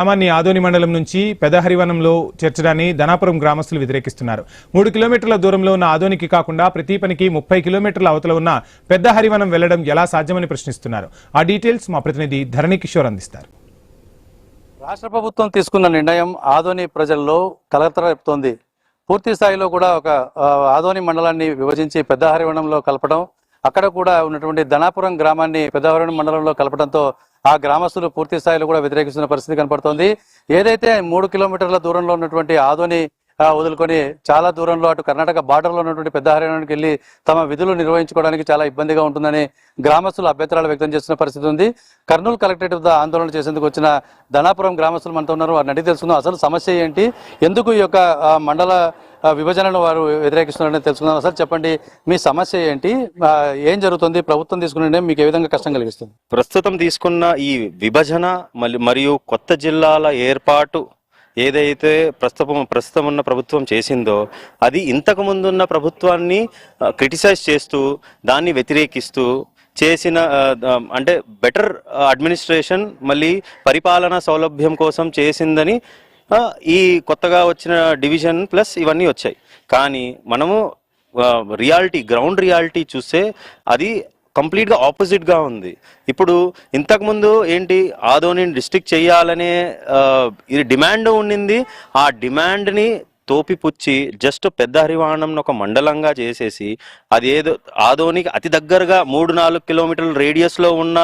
గ్రామాన్ని ఆదోని మండలం నుంచి పెదహరివనంలో చేర్చడాన్ని ధనాపురం గ్రామస్తులు వ్యతిరేకిస్తున్నారు. 3 కిలోమీటర్ల దూరంలో ఉన్న ఆదోనికి కాకుండా ప్రతి పనికి 30 కిలోమీటర్ల అవతల ఉన్న పెదహరివనం వెళ్లడం ఎలా సాధ్యమని ప్రశ్నిస్తున్నారు. ఆ డీటెయిల్స్ మా ప్రతినిధి ధరణి కిషోర్ అందిస్తారు. రాష్ట్ర ప్రభుత్వం తీసుకున్న నిర్ణయం ఆదోని ప్రజల్లో కలకత్తా రేపుతోంది. పూర్తి స్థాయిలో కూడా ఒక ఆదోని మండలాన్ని విభజించి పెదహరివనంలో కలపడం, అక్కడ కూడా ఉన్నటువంటి ధనాపురం గ్రామాన్ని పెదహరివనం మండలంలో కలపడంతో ఆ గ్రామస్తులు పూర్తి స్థాయిలో కూడా వ్యతిరేకిస్తున్న పరిస్థితి కనపడుతోంది. ఏదైతే 3 కిలోమీటర్ల దూరంలో ఉన్నటువంటి ఆదోని వదులుకొని చాలా దూరంలో అటు కర్ణాటక బార్డర్లో ఉన్నటువంటి పెదహరివనానికి వెళ్ళి తమ విధులు నిర్వహించుకోవడానికి చాలా ఇబ్బందిగా ఉంటుందని గ్రామస్తులు అభ్యంతరాలు వ్యక్తం చేస్తున్న పరిస్థితి ఉంది. కర్నూలు కలెక్టరేట్ వద్ద ఆందోళన చేసేందుకు వచ్చిన ధనాపురం గ్రామస్తులు మనతో ఉన్నారు. వారిని అడిగి తెలుసుకుందాం అసలు సమస్య ఏంటి, ఎందుకు ఈ యొక్క మండల విభజనను వారు వ్యతిరేకిస్తున్నారని తెలుసుకుందాం. అసలు చెప్పండి, మీ సమస్య ఏంటి, ఏం జరుగుతుంది, ప్రభుత్వం తీసుకున్న మీకు ఏ విధంగా కష్టం కలిగిస్తుంది? ప్రస్తుతం తీసుకున్న ఈ విభజన మరియు కొత్త జిల్లాల ఏర్పాటు ఏదైతే ప్రస్తుతం ఉన్న ప్రభుత్వం చేసిందో అది ఇంతకు ముందున్న ప్రభుత్వాన్ని క్రిటిసైజ్ చేస్తూ దాన్ని వ్యతిరేకిస్తూ చేసిన అంటే బెటర్ అడ్మినిస్ట్రేషన్ మళ్ళీ పరిపాలనా సౌలభ్యం కోసం చేసిందని ఈ కొత్తగా వచ్చిన డివిజన్ ప్లస్ ఇవన్నీ వచ్చాయి. కానీ మనము గ్రౌండ్ రియాలిటీ చూస్తే అది కంప్లీట్గా ఆపోజిట్గా ఉంది. ఇప్పుడు ఇంతకుముందు ఏంటి, ఆదోని డిస్ట్రిక్ట్ చేయాలనే ఇది డిమాండ్ ఉండింది. ఆ డిమాండ్ని తోపిపుచ్చి జస్ట్ పెదహరివనం ఒక మండలంగా చేసేసి అది ఏదో ఆదోనికి అతి దగ్గరగా 3-4 కిలోమీటర్ల రేడియస్లో ఉన్న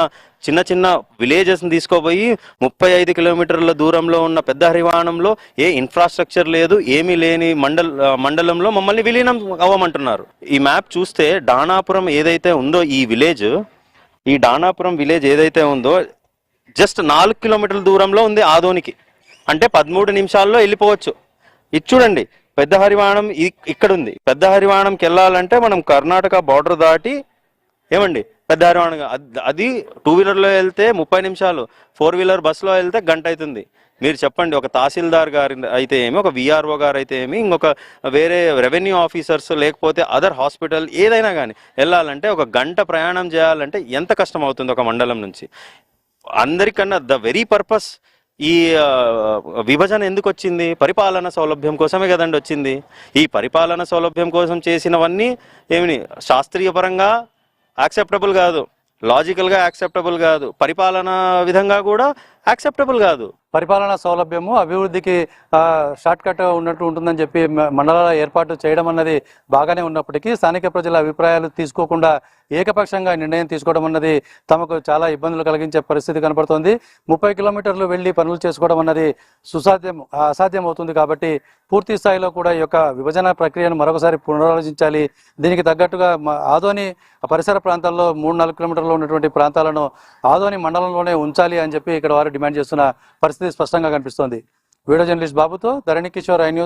చిన్న చిన్న విలేజెస్ని తీసుకోపోయి 35 కిలోమీటర్ల దూరంలో ఉన్న పెదహరివనంలో ఏ ఇన్ఫ్రాస్ట్రక్చర్ లేదు, ఏమీ లేని మండలంలో మమ్మల్ని విలీనం అవ్వమంటున్నారు. ఈ మ్యాప్ చూస్తే డానాపురం ఏదైతే ఉందో ఈ డానాపురం విలేజ్ ఏదైతే ఉందో జస్ట్ 4 కిలోమీటర్ల దూరంలో ఉంది ఆదోనికి. అంటే 13 నిమిషాల్లో వెళ్ళిపోవచ్చు. ఇది చూడండి, పెదహరివనం ఇక్కడ ఉంది. పెదహరివనంకి వెళ్ళాలంటే మనం కర్ణాటక బార్డర్ దాటి ఏమండి పెదహరివనం, అది 2 వీలర్లో వెళ్తే 30 నిమిషాలు, 4 వీలర్ బస్సులో వెళ్తే గంట అవుతుంది. మీరు చెప్పండి, ఒక తహసీల్దార్ గారు అయితే ఏమి, ఒక విఆర్ఓ గారు అయితే ఏమి, ఇంకొక వేరే రెవెన్యూ ఆఫీసర్స్ లేకపోతే అదర్ హాస్పిటల్ ఏదైనా కానీ వెళ్ళాలంటే ఒక గంట ప్రయాణం చేయాలంటే ఎంత కష్టం అవుతుంది ఒక మండలం నుంచి. అందరికన్నా ద వెరీ పర్పస్ ఈ విభజన ఎందుకు వచ్చింది? పరిపాలన సౌలభ్యం కోసమే కదండి వచ్చింది. ఈ పరిపాలన సౌలభ్యం కోసం చేసినవన్నీ ఏమి శాస్త్రీయపరంగా యాక్సెప్టబుల్ కాదు, లాజికల్గా యాక్సెప్టబుల్ కాదు, పరిపాలన విధంగా కూడా యాక్సెప్టబుల్ కాదు. పరిపాలనా సౌలభ్యము అభివృద్ధికి షార్ట్ కట్ ఉన్నట్టు ఉంటుందని చెప్పి మండలాల ఏర్పాటు చేయడం అన్నది బాగానే ఉన్నప్పటికీ స్థానిక ప్రజల అభిప్రాయాలు తీసుకోకుండా ఏకపక్షంగా నిర్ణయం తీసుకోవడం అన్నది తమకు చాలా ఇబ్బందులు కలిగించే పరిస్థితి కనపడుతోంది. 30 కిలోమీటర్లు వెళ్ళి పనులు చేసుకోవడం అన్నది అసాధ్యం అవుతుంది. కాబట్టి పూర్తి స్థాయిలో కూడా ఈ యొక్క విభజన ప్రక్రియను మరొకసారి పునరాలోచించాలి. దీనికి తగ్గట్టుగా ఆదోని పరిసర ప్రాంతాల్లో 3-4 కిలోమీటర్లు ఉన్నటువంటి ప్రాంతాలను ఆదోని మండలంలోనే ఉంచాలి అని చెప్పి ఇక్కడ వారు డిమాండ్ చేస్తున్న పరిస్థితి స్పష్టంగా కనిపిస్తోంది. వీడియో జర్నలిస్ట్ బాబుతో ధరణి కిషోర్, ఐ న్యూస్.